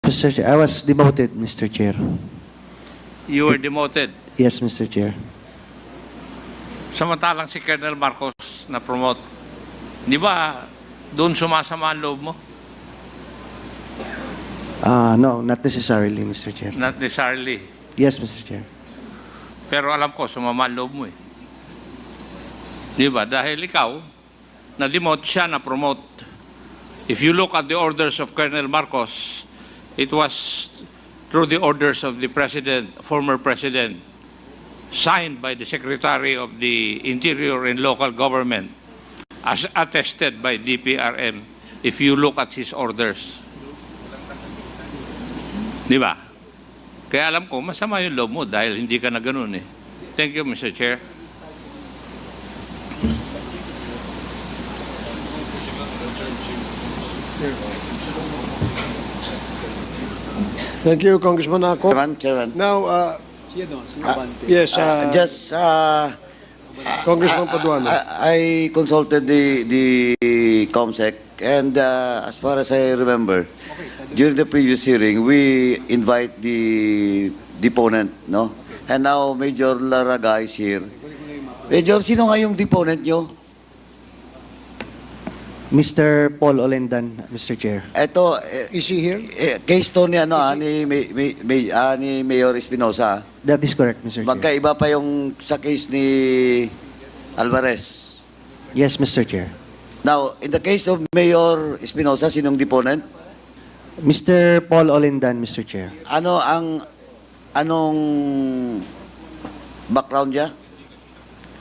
Mr. Chair, I was demoted, Mr. Chair. You were demoted. Yes, Mr. Chair. Samantalang si Colonel Marcos na promote. Di ba doon sumasama ang loob mo? No, not necessarily, Mr. Chair. Not necessarily. Yes, Mr. Chair. Pero alam ko, sumama ang loob mo eh. Di ba? Dahil ikaw, na-demote siya, na-promote. If you look at the orders of Colonel Marcos, it was through the orders of the President, former President, signed by the Secretary of the Interior and Local Government, as attested by DPRM, if you look at his orders. Di ba? Kaya alam ko, masama yung loob mo dahil hindi ka na ganun eh. Thank you, Mr. Chair. Thank you, Congressman Ako. Chairman. Now, yes, Just, Congressman Paduano. I consulted the COMSEC, and as far as I remember, during the previous hearing, we invite the deponent, no? And now Major Laraga is here. Major, sino nga yung deponent nyo? Mr. Paul Olendan, Mr. Chair. Ito, Is he here? case to ni, ano, ni Mayor Espinosa. That is correct, Mr. Chair. Magkaiba pa yung sa case ni Alvarez. Yes, Mr. Chair. Now, in the case of Mayor Espinosa, sinong deponent? Mr. Paul Olendan, Mr. Chair. Anong background niya?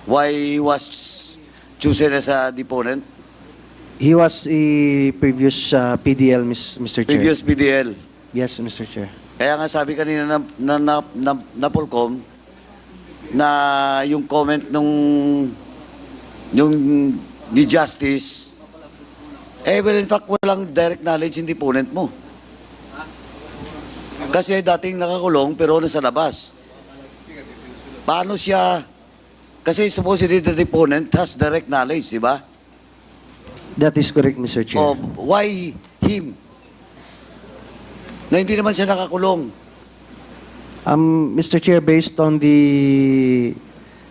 Why he was chosen as a deponent? He was a previous PDL, Mr. Chair. Previous PDL. Yes, Mr. Chair. Kaya nga sabi kanina na Polcom na yung comment yung ni Justice, well, in fact, walang direct knowledge yung deponent mo. Kasi dating nakakulong pero nasa labas. Paano siya? Kasi supposedly the deponent has direct knowledge, di ba? That is correct, Mr. Chair. Oh, why him? Na hindi naman siya nakakulong. Mr. Chair, based on the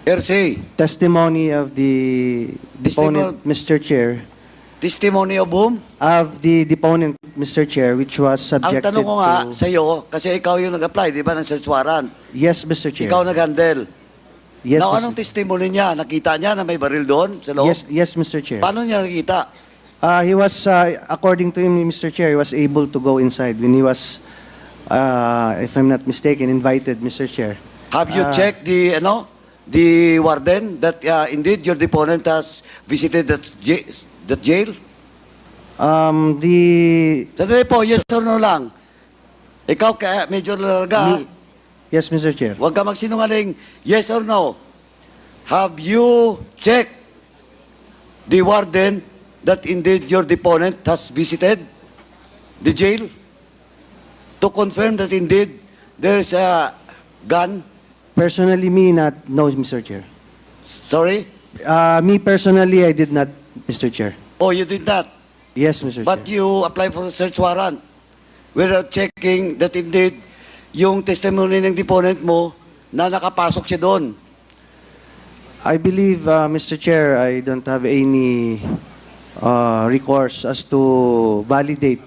Hearsay. testimony of the deponent, Mr. Chair, Testimony of whom? of the deponent, Mr. Chair, which was Ang subjected tanong ko nga to... sa iyo, kasi ikaw yung nag-apply, di ba, ng search warrant. Yes, Mr. Chair. Ikaw nag-handle. Yes, Now, Mr. anong testimony niya? Nakita niya na may baril doon sa loob? Yes, Mr. Chair. Paano niya nakita? He was, according to him, Mr. Chair, he was able to go inside when he was, if I'm not mistaken, invited, Mr. Chair. Have you checked the warden that indeed your deponent has visited that jail? Sandali po, yes or no lang. Ikaw, Major Larga, Yes, Mr. Chair. huwag ka magsinungaling. Yes or no? Have you checked the warden that indeed your deponent has visited the jail to confirm that indeed there's a gun? Personally, no, Mr. Chair. Sorry? Me personally, I did not, Mr. Chair. Oh, you did not. Yes, Mr. But Chair. you applied for a search warrant without checking that indeed yung testimony ng deponent mo na nakapasok siya doon. I believe, Mr. Chair, I don't have any recourse as to validate.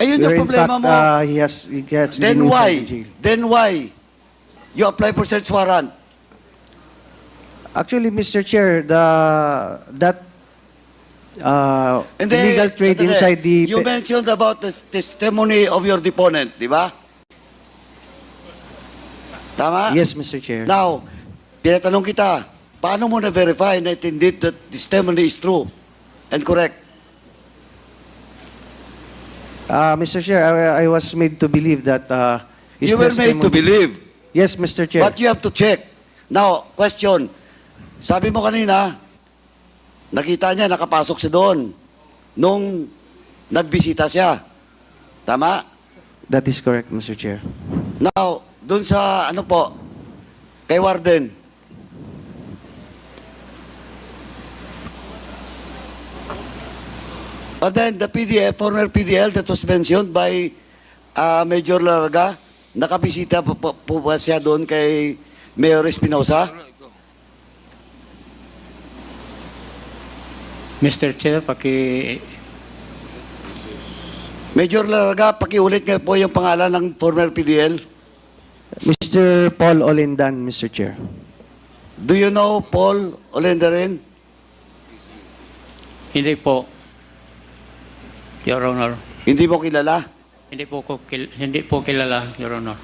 Ayun yung Where in problema fact, mo. he has Then been why? inside the jail. Then why? You apply for search warrant. Actually, Mr. Chair, that And then, illegal trade sandali, inside the... You mentioned about the testimony of your deponent, di ba? Tama? Yes, Mr. Chair. Now, tinatanong kita, paano mo na-verify na indeed that testimony is true and correct? Mr. Chair, I was made to believe that his You were made to testimony- believe. Yes, Mr. Chair. But you have to check. Now, question. Sabi mo kanina, nakita niya, nakapasok siya doon nung nagbisita siya. Tama? That is correct, Mr. Chair. Now, doon sa, ano po, kay Warden. And then the PDL, former PDL that was mentioned by Major Larga, nakabisita po ba siya doon kay Mayor Espinosa? Mr. Chair, Major Larga, pakiulit nga po yung pangalan ng former PDL. Mr. Paul Olendan, Mr. Chair. Do you know Paul Olendarin? Hindi po, Your Honor. Hindi mo kilala? Hindi po kilala, Your Honor.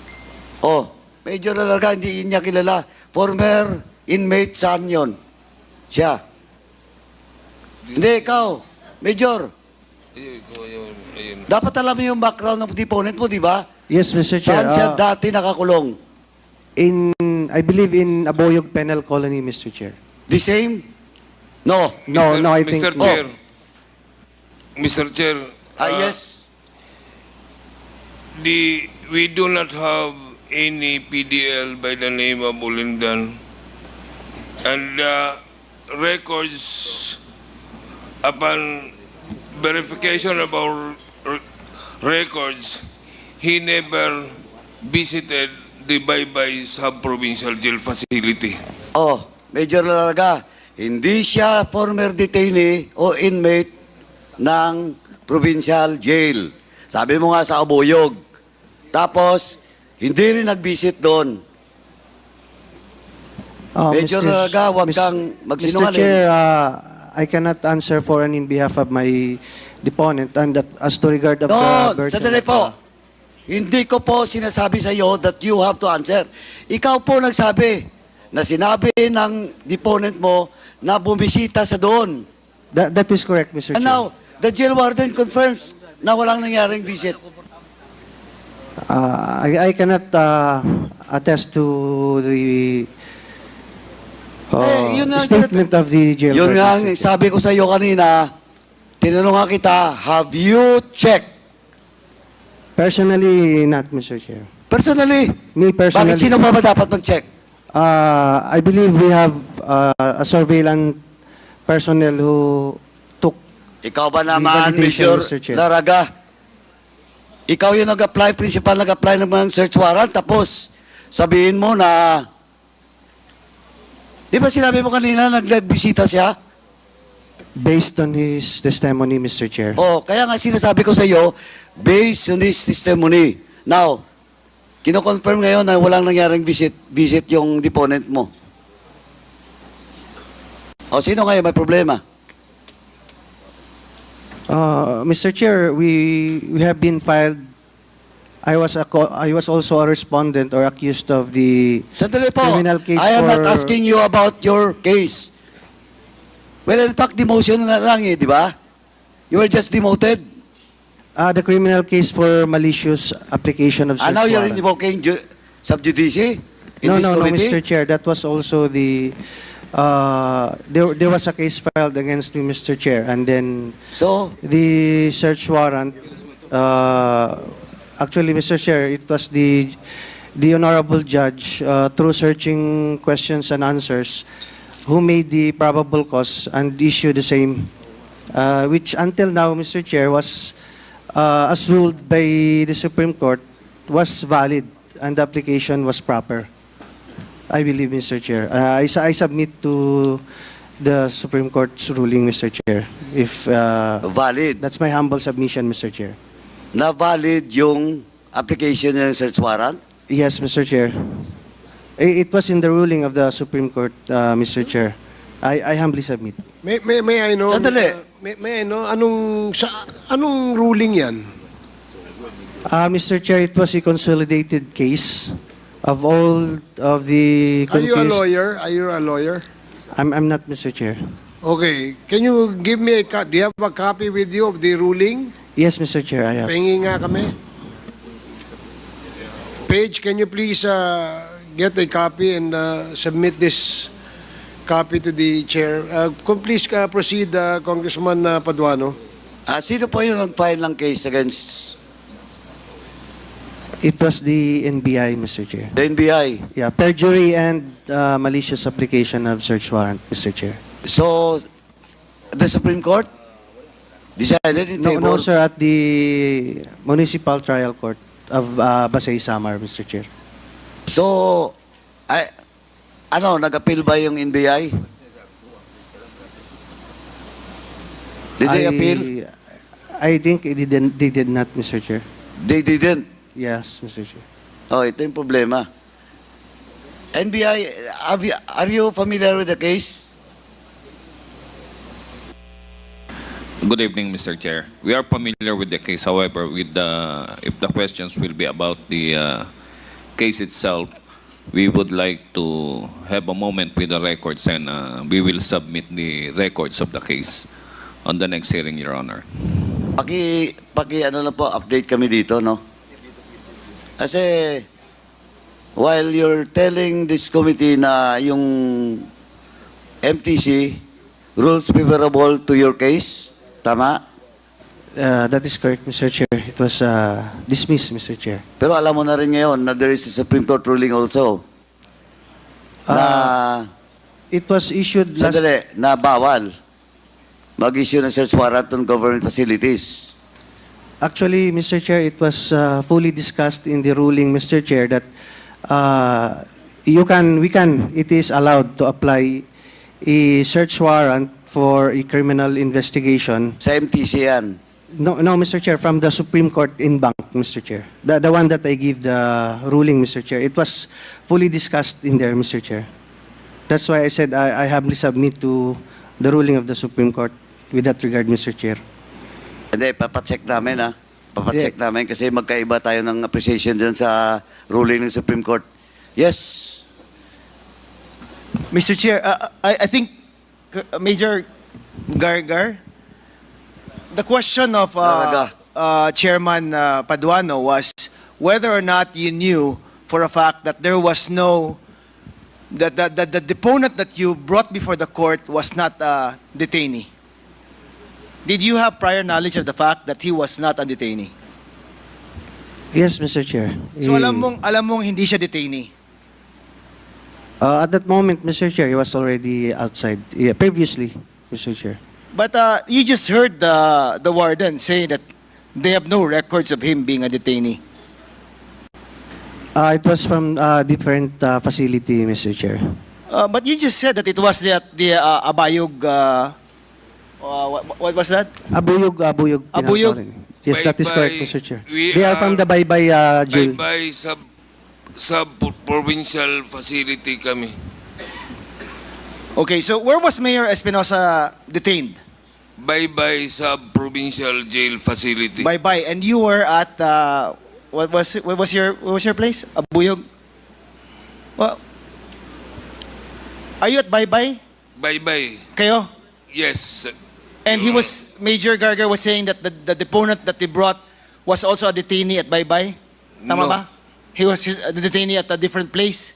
Oh, Major Larga, hindi niya kilala. Former inmate, saan yun? Siya. Hindi, ikaw. Major. Dapat alam mo yung background ng deponent mo, di ba? Yes, Mr. Chair. Saan siya dati nakakulong? I believe in Aboyog Penal Colony, Mr. Chair. The same? No. No, no, I think... Mr. Chair. Mr. Chair. Yes. We do not have any PDL by the name of Ulindan. And records upon verification of our records, he never visited the Baybay Sub-Provincial Jail Facility. Oh, Major Larga, hindi siya former detainee o inmate ng provincial jail. Sabi mo nga sa Aboyog. Tapos, hindi rin nag-visit doon. Major Larga, huwag kang Mr. magsinungaling. Chair, I cannot answer for and in behalf of my deponent and that as to regard of No, the version sandali of, po. Hindi ko po sinasabi sa iyo that you have to answer. Ikaw po nagsabi na sinabi ng deponent mo na bumisita sa doon. that is correct, Mr. And Chair. now, the jail warden confirms na walang nangyaring visit. I cannot attest to the Yun nga ang statement of the jail Yun guard, nga, Mr. Chair. sabi ko sa iyo kanina, tinanong nga kita, have you checked? Personally, not, Mr. Chair. Personally, Me personally. bakit sino pa ba dapat mag-check? I believe we have a surveillance personnel who took Ikaw ba naman, validation, Major Mr. Chair. Laraga? Ikaw yung nag-apply, principal nag-apply ng mga search warrant, tapos sabihin mo na, di ba sinabi mo kanina nagbisita siya? based on his testimony, Mr. Chair. O, kaya nga sinasabi ko sa iyo, based on his testimony. Now, kino-confirm ngayon na walang nangyaring visit yung deponent mo. O, sino ngayon may problema? Mr. Chair, we have been filed. I was also a respondent or accused of the Sandali po, criminal case I am not for- asking you about your case. Well, in fact, demotion nga lang eh, di ba? You were just demoted. the criminal case for malicious application of search And now you're warrant. invoking sub judice in No, this no, committee? Mr. Chair. That was also the there was a case filed against me, Mr. Chair, and then So, the search warrant. Actually, Mr. Chair, it was the honorable judge through searching questions and answers who made the probable cause and issued the same, which until now, Mr. Chair, was as ruled by the Supreme Court, was valid and the application was proper. I believe, Mr. Chair. I submit to the Supreme Court's ruling, Mr. Chair. If valid. that's my humble submission, Mr. Chair. Na valid yung application ng search warrant? Yes, Mr. Chair. It was in the ruling of the Supreme Court, Mr. Chair. I humbly submit. May I know? Sandali. May I know anong ruling 'yan? Mr. Chair, it was a consolidated case of all of the Are you a confused... lawyer? Are you a lawyer? I'm not, Mr. Chair. Okay. Can you give me do you have a copy with you of the ruling? Yes, Mr. Chair, I have. Pengi nga kami. Paige, can you please get a copy and submit this copy to the chair? Please proceed, Congressman Paduano. Sino po yung nag-file ng case against It was the NBI, Mr. Chair. the NBI? Yeah, perjury and malicious application of search warrant, Mr. Chair. So, the Supreme Court decided in favor? No, sir, at the municipal trial court. of Basay Samar, Mr. Chair. So, nag-appeal ba yung NBI? Did they appeal? I think they did not, Mr. Chair. They didn't. Yes, Mr. Chair. Oh, ito yung problema. NBI, are you familiar with the case? Good evening, Mr. Chair. We are familiar with the case. However, if the questions will be about the case itself, we would like to have a moment with the records, and we will submit the records of the case on the next hearing, Your Honor. Ano lang po, update kami dito, no? Kasi, while you're telling this committee na yung MTC rules favorable to your case, tama? That is correct, Mr. Chair. It was dismissed, Mr. Chair. Pero alam mo na rin ngayon na there is a Supreme Court ruling also na It was issued last... sandali, na bawal mag-issue ng search warrant on government facilities. Actually, Mr. Chair, it was fully discussed in the ruling, Mr. Chair, that it is allowed to apply a search warrant for a criminal investigation. Sa MTC yan. No, Mr. Chair, from the Supreme Court in bank, Mr. Chair. The one that I give the ruling, Mr. Chair. It was fully discussed in there, Mr. Chair. That's why I said I humbly submit to the ruling of the Supreme Court with that regard, Mr. Chair. Hindi, papacheck namin ha. Papacheck namin kasi magkaiba tayo ng appreciation dyan sa ruling ng Supreme Court. Yes. Mr. Chair, I think Major Gargar, the question of Chairman Paduano was whether or not you knew for a fact that there was no, that the deponent that you brought before the court was not a detainee. Did you have prior knowledge of the fact that he was not a detainee? Yes, Mr. Chair. So alam mong hindi siya detainee. At that moment, Mr. Chair, he was already outside. Yeah, previously, Mr. Chair. But you just heard the warden say that they have no records of him being a detainee. It was from different facility, Mr. Chair. But you just said that it was the Abayog. What was that? Abuyog. Abuyog. tinatawag. Yes, that is correct, Baybay, Mr. Chair. we They are from the Baybay jail. Baybay sub-provincial facility kami. Okay, so where was Mayor Espinosa detained? Baybay sub-provincial jail facility. Bye-bye. And you were at what was your place? Abuyog. Well, are you at Bye-bye? Baybay. Kayo? Yes. And Major Gargar was saying that the deponent that he brought was also a detainee at Bye-bye? Tama No. ba? He was the detainee at a different place?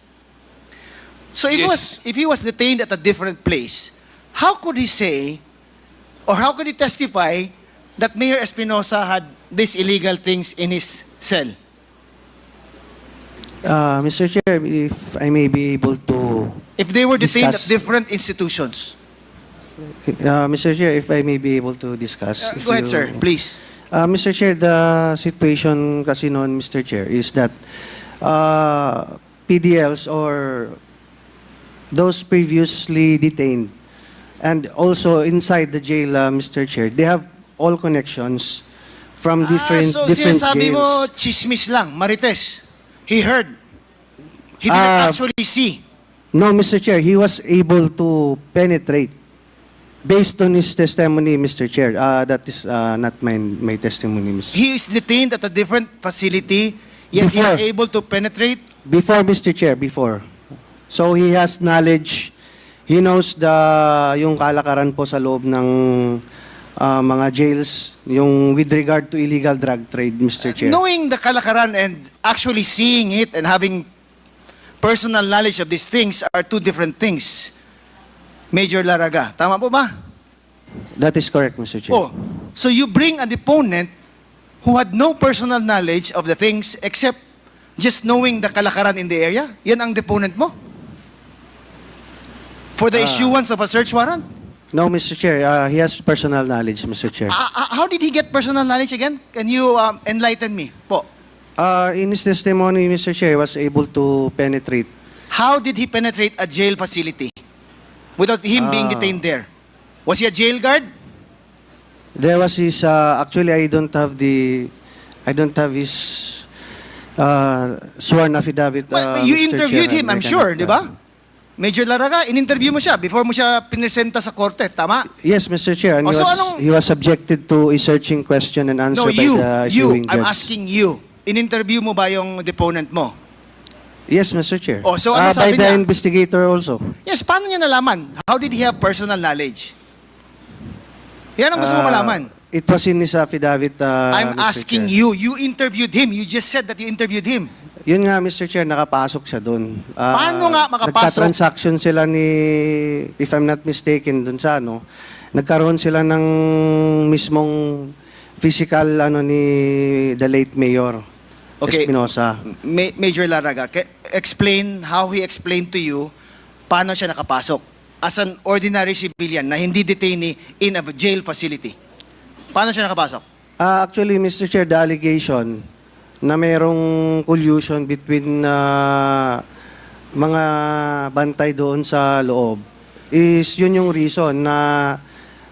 So Yes. if he was detained at a different place, how could he say, or how could he testify that Mayor Espinosa had these illegal things in his cell? Mr. Chair, if I may be able to... If they were detained Discuss. at different institutions? Mr. Chair, if I may be able to discuss. if Go ahead, you- sir, please. Mr. Chair, the situation kasi noon, Mr. Chair, is that PDLs or those previously detained and also inside the jail, Mr. Chair, they have all connections from different so different sinasabi mo, jails. chismis lang, marites. He heard. He didn't Ah, actually see. No, Mr. Chair, he was able to penetrate based on his testimony, Mr. Chair. That is not my testimony, Mr. He is detained at a different facility, yet he Before. is able to penetrate. Before, Mr. Chair, before. So he has knowledge. He knows yung kalakaran po sa loob ng mga jails, yung with regard to illegal drug trade, Mr. Chair. Knowing the kalakaran and actually seeing it and having personal knowledge of these things are two different things. Major Laraga, tama po ba? That is correct, Mr. Chair. Oh, so you bring an deponent who had no personal knowledge of the things except just knowing the kalakaran in the area? Yan ang deponent mo? For the issuance of a search warrant? No, Mr. Chair, he has personal knowledge, Mr. Chair. How did he get personal knowledge again? Can you enlighten me po? In his testimony, Mr. Chair, he was able to penetrate. How did he penetrate a jail facility without him being detained there? Was he a jail guard? There was his, actually, I don't have his sworn affidavit. Well, you Mr. interviewed Chair, him, and I'm I sure, cannot, di ba? Major Laraga, in-interview mo siya before mo siya pinesenta sa korte, tama? Yes, Mr. Chair, and Oh, so anong- he was subjected to a searching question and answer No, by the issuing I'm judge. asking you. In-interview mo ba yung deponent mo? Yes, Mr. Chair. Oh, so ano By sabi the niya? investigator also. Yes, paano niya nalaman? How did he have personal knowledge? Yan ang gusto mo malaman. It was in his affidavit, I'm Mr. asking Chair. you interviewed him. You just said that you interviewed him. Yun nga, Mr. Chair, nakapasok siya doon. Paano nga makapasok? Nagka-transaction sila ni, if I'm not mistaken, dun sa ano, nagkaroon sila ng mismong physical ni the late Mayor Okay. Espinosa. Major Laraga, explain how he explained to you paano siya nakapasok as an ordinary civilian na hindi detainee in a jail facility. Paano siya nakapasok? Actually, Mr. Chair, the allegation na mayroong collusion between mga bantay doon sa loob is yun yung reason na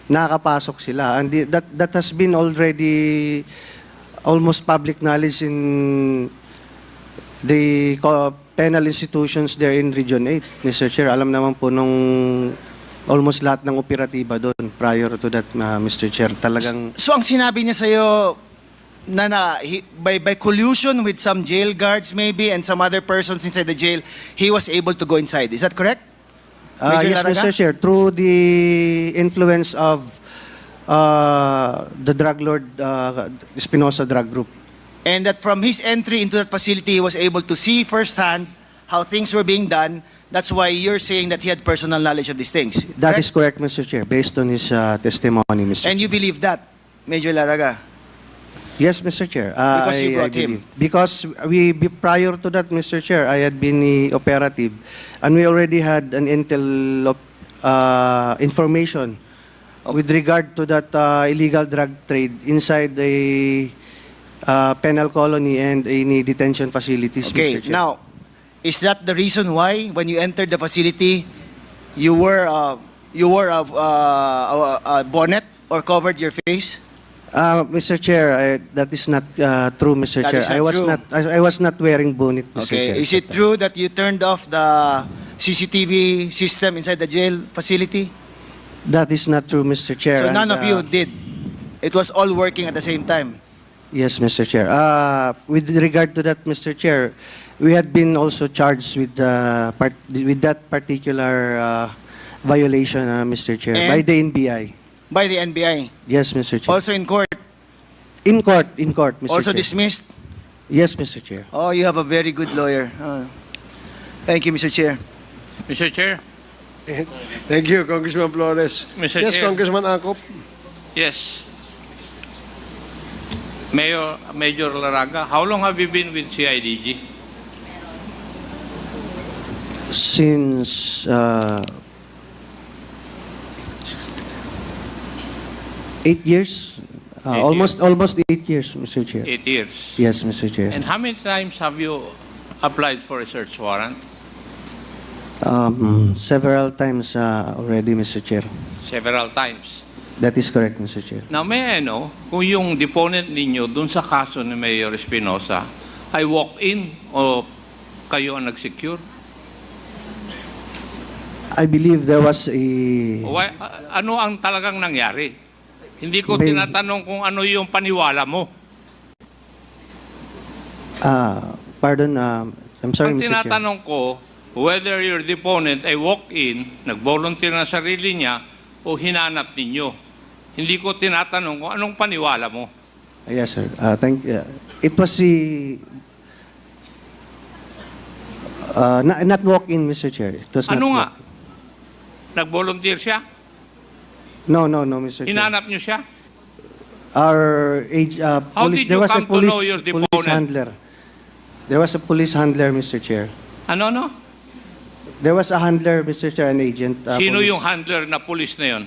nakapasok sila. And that has been already almost public knowledge in the penal institutions there in Region 8, Mr. Chair. Alam naman po nung almost lahat ng operatiba doon prior to that, Mr. Chair. Talagang So ang sinabi niya sa'yo by collusion with some jail guards maybe and some other persons inside the jail, he was able to go inside. Is that correct? Major yes, Laraga? Mr. Chair. Through the influence of the drug lord Espinosa Drug Group. And that from his entry into that facility, he was able to see firsthand how things were being done. That's why you're saying that he had personal knowledge of these things. That is correct, Mr. Chair, based on his testimony, Mr. And you believe that, Major Laraga? Yes, Mr. Chair. Because you brought him. believe. Because prior to that, Mr. Chair, I had been operative, and we already had an intel information with regard to that illegal drug trade inside a penal colony and any detention facilities, Okay, Mr. Chair. now, is that the reason why when you entered the facility, you wore a bonnet or covered your face? Mr. Chair, that is not true, Mr. That Chair. is not true. I was not wearing bonnet, Mr. Okay, Chair. is it true that you turned off the CCTV system inside the jail facility? That is not true, Mr. Chair. So And, none of you did. It was all working at the same time. Yes, Mr. Chair. With regard to that, Mr. Chair, we had been also charged with with that particular violation, Mr. Chair, And? by the NBI. By the NBI. Yes, Mr. Chair. Also in court. In court, Mr. Also Chair. dismissed. Yes, Mr. Chair. Oh, you have a very good lawyer. Thank you, Mr. Chair. Mr. Chair, Thank you, Congressman Flores. Mr. Yes, Chair. Congressman Angkop. yes. Major Laraga, how long have you been with CIDG? Since 8 years, 8 almost 8 years, Mr. Chair. 8 years. Yes, Mr. Chair. And how many times have you applied for a search warrant? Several times already, Mr. Chair. Several times. That is correct, Mr. Chair. Now, may I know kung yung deponent ninyo dun sa kaso ni Mayor Espinosa ay walk-in o kayo ang nag-secure? I believe there was a... Ano ang talagang nangyari? Hindi ko May- tinatanong kung ano yung paniwala mo. Pardon, I'm sorry, Ang Mr. Chair. tinatanong ko, whether your deponent ay walk-in, nag-volunteer na sarili niya, o hinanap ninyo. Hindi ko tinatanong kung anong paniwala mo. Yes, sir. It was not walk-in, Mr. Chair. It was Ano not nga? Nag-volunteer siya? No, Mr. Chair. Hinanap niyo siya? Our How police, did there you was a come to know your police deponent? handler. There was a police handler, Mr. Chair. Ano? There was a handler, Mr. Chair, an agent. Sino police. yung handler na police na yun?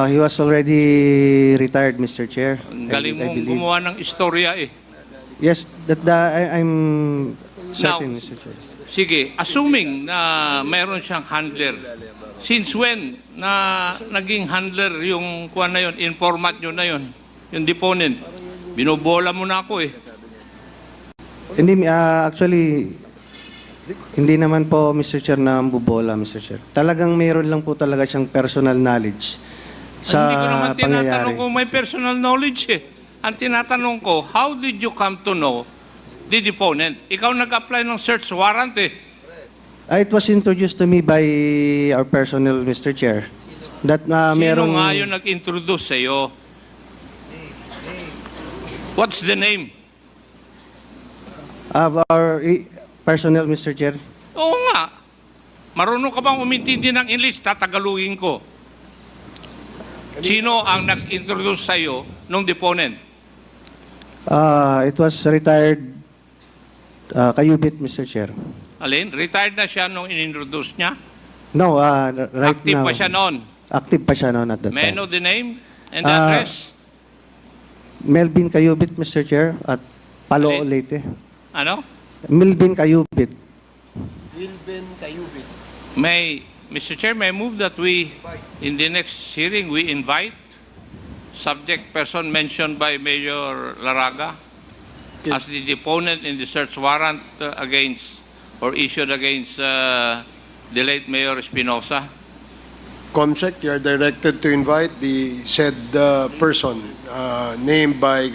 He was already retired, Mr. Chair. Ang galing I mong believe. gumawa ng istorya eh. Yes, I'm certain, Now, Mr. Chair. Sige, assuming na mayroon siyang handler, since when na naging handler yung kuha na yun, informant nyo na yun, yung deponent? Binobola mo na ako eh. Hindi, actually, hindi naman po, Mr. Chair, na bubola, Mr. Chair. Talagang mayroon lang po talaga siyang personal knowledge sa Hindi ko naman tinatanong pangyayari. kung may personal knowledge eh. Ang tinatanong ko, how did you come to know the deponent? Ikaw nag-apply ng search warrant eh. It was introduced to me by our personnel, Mr. Chair. That Sino merong nga yung nag-introduce sa'yo? What's the name? of our personnel, Mr. Chair. Oo nga. Marunong ka bang umintindi ng English? Tatagalugin ko. Sino ang nag-introduce sa'yo nung deponent? It was retired Kayubit, Mr. Chair. Alin? Retired na siya nung in-introduce niya? No, right Active now. pa siya noon? Active pa siya noon at that May I time. know the name and the address? Melvin Kayubit, Mr. Chair, at Palo Alin? Leyte. Ano? Melvin Kayubit. Mr. Chair, may I move that we, in the next hearing, we invite subject person mentioned by Mayor Laraga as the deponent in the search warrant against or issued against the late Mayor Espinosa. COMSEC, you are directed to invite the said person named by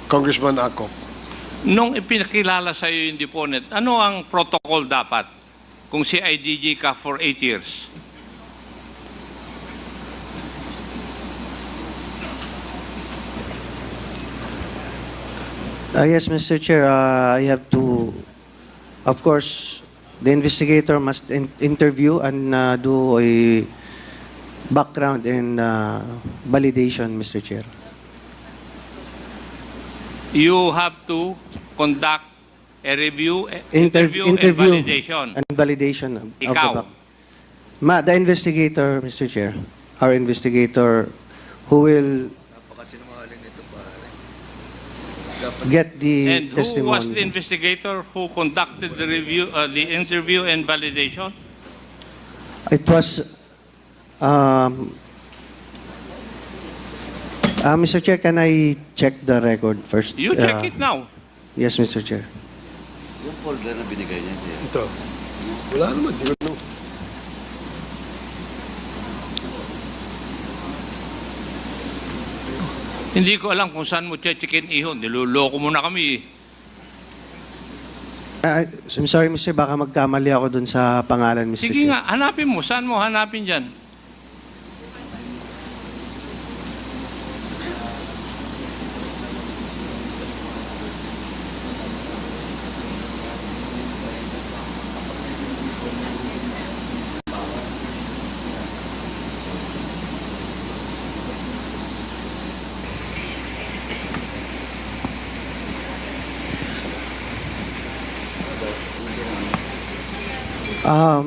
Congressman Ako. Nung ipinakilala sa iyo yung deponent, ano ang protocol dapat kung si IDG ka for 8 years? Yes, Mr. Chair, I have to, of course, the investigator must interview and do a background and validation, Mr. Chair. You have to conduct a review, Interview and validation. and validation of the Ikaw. back. The investigator, Mr. Chair, our investigator who will get the And who testimony. was the investigator who conducted the review, the interview and validation? It was, Mr. Chair, can I check the record first? You check it now. Yes, Mr. Chair. Yung folder na binigay niya siya. Ito. Wala naman. Di ko alam. Hindi ko alam kung saan mo checkin ihon. Niloloko mo na kami. I'm sorry, Mr. Baka magkamali ako dun sa pangalan, Mr. Sige Chair. nga, hanapin mo. Saan mo hanapin dyan?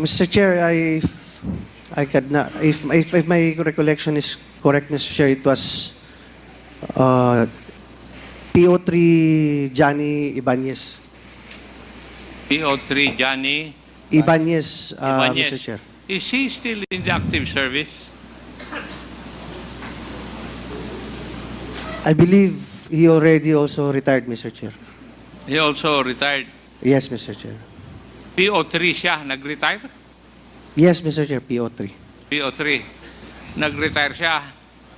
Mr. Chair, I could not, if my recollection is correct, Mr. Chair, it was PO3 Johnny Ibanez. PO3 Johnny Ibanez, Ibanez. Mr. Chair. Is he still in the active service? I believe he already also retired, Mr. Chair. He also retired. Yes, Mr. Chair. PO3 siya, nag-retire? Yes, Mr. Chair, PO3. PO3. Nag-retire siya.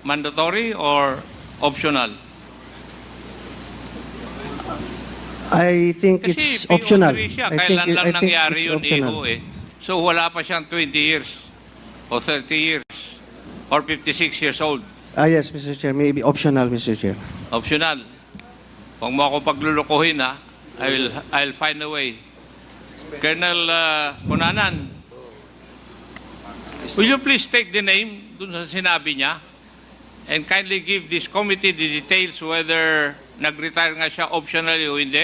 Mandatory or optional? I think Kasi it's PO3 optional. siya, I kailan lang think nangyari it's yun optional. iho eh. So wala pa siyang 20 years o 30 years or 56 years old. Yes, Mr. Chair, maybe optional, Mr. Chair. Optional. Huwag mo ako paglulukuhin ha. I'll find a way. Colonel Cunanan, will you please take the name dun sa sinabi niya and kindly give this committee the details whether nag-retire nga siya optionally o hindi?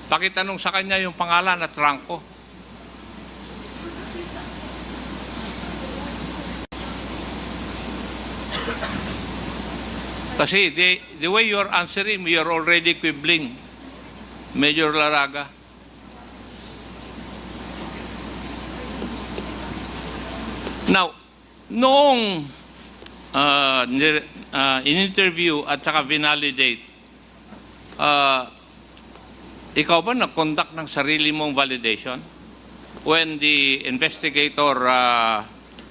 Pakitanong sa kanya yung pangalan at rangko. Kasi the way you're answering, you're already quibbling, Major Laraga. Now, noong in-interview at saka validate, ikaw ba nag-conduct ng sarili mong validation when the investigator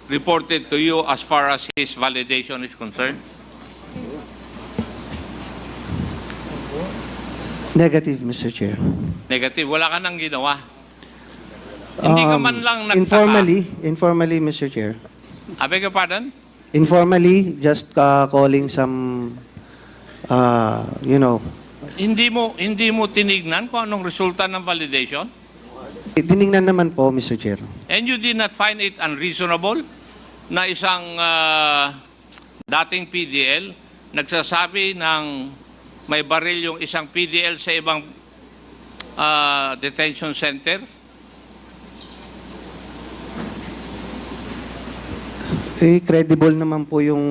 reported to you as far as his validation is concerned? Negative, Mr. Chair. Negative. Wala ka nang ginawa. Hindi ka man lang nagtaka. Informally, Mr. Chair. I beg your pardon? Informally, just calling some, Hindi mo tinignan kung anong resulta ng validation? tinignan naman po, Mr. Chair. And you did not find it unreasonable na isang dating PDL nagsasabi ng may baril yung isang PDL sa ibang detention center? Credible naman po yung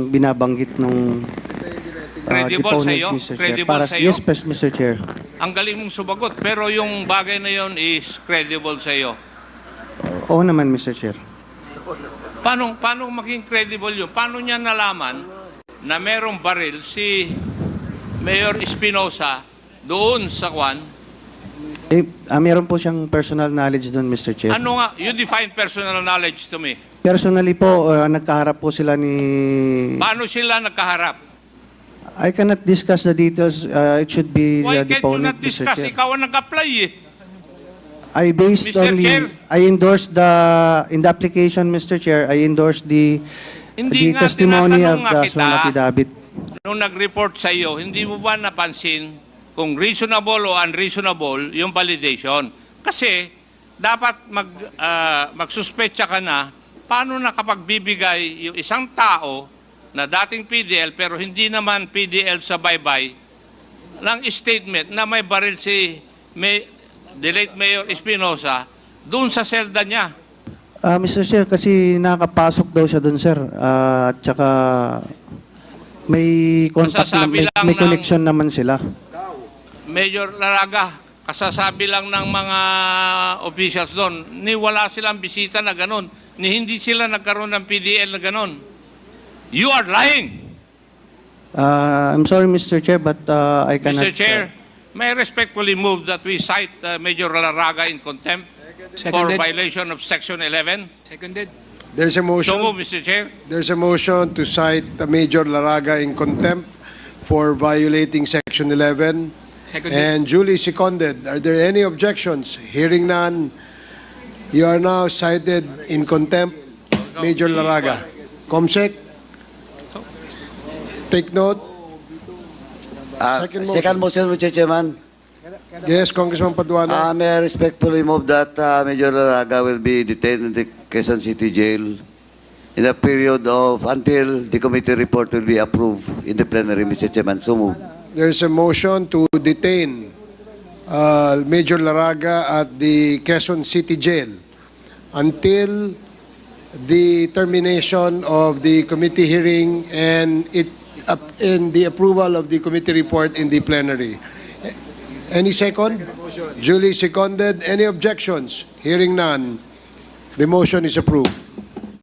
binabanggit nung Credible deponent, sa'yo? Mr. Chair. Credible sa'yo? Yes, Mr. Chair. Ang galing mong sumagot, pero yung bagay na yon is credible sa'yo. Oo naman, Mr. Chair. Paano maging credible yun? Paano niya nalaman na merong baril si Mayor Espinosa doon sa Kwan? Meron po siyang personal knowledge doon, Mr. Chair. Ano nga? You define personal knowledge to me. Personally po, nagkaharap po sila ni... Paano sila nagkaharap? I cannot discuss the details. It should be Why the can't you deponent, not Mr. discuss? Chair. Ikaw ang nag-apply eh. I endorsed in the application, Mr. Chair, I endorsed the Hindi nga, testimony tinatanong of nga the kita. sworn affidavit. Nung nag-report sa iyo, hindi mo ba napansin kung reasonable o unreasonable yung validation? Kasi dapat magsuspecha ka na paano nakapagbibigay yung isang tao na dating PDL pero hindi naman PDL sa baybay ng statement na may baril si the late Mayor Espinosa doon sa selda niya. Mr. Chair, kasi nakapasok daw siya doon, sir. At saka may contact, Masasabi lang may ng- connection naman sila. Major Laraga, kasasabi lang ng mga officials doon, ni wala silang bisita na ganun, ni hindi sila nagkaroon ng PDL na ganun. You are lying, I'm sorry, Mr. Chair, but I cannot... Mr. Chair. May I respectfully move that we cite Major Laraga in contempt for violation of Section 11. There's a So motion. move, Mr. Chair. There's a motion to cite Major Laraga in contempt for violating Section 11. And duly seconded. Are there any objections? Hearing none, you are now cited in contempt, Major Laraga. Comsec? Take note. Second motion, Mr. Chairman. Yes, Congressman Paduano. May I respectfully move that Major Laraga will be detained in the Quezon City Jail in a period of until the committee report will be approved in the plenary, Mr. Chairman. So move. There's a motion to detain Major Laraga at the Quezon City Jail until the termination of the committee hearing and the approval of the committee report in the plenary. Any second? Duly seconded. Any objections? Hearing none. The motion is approved.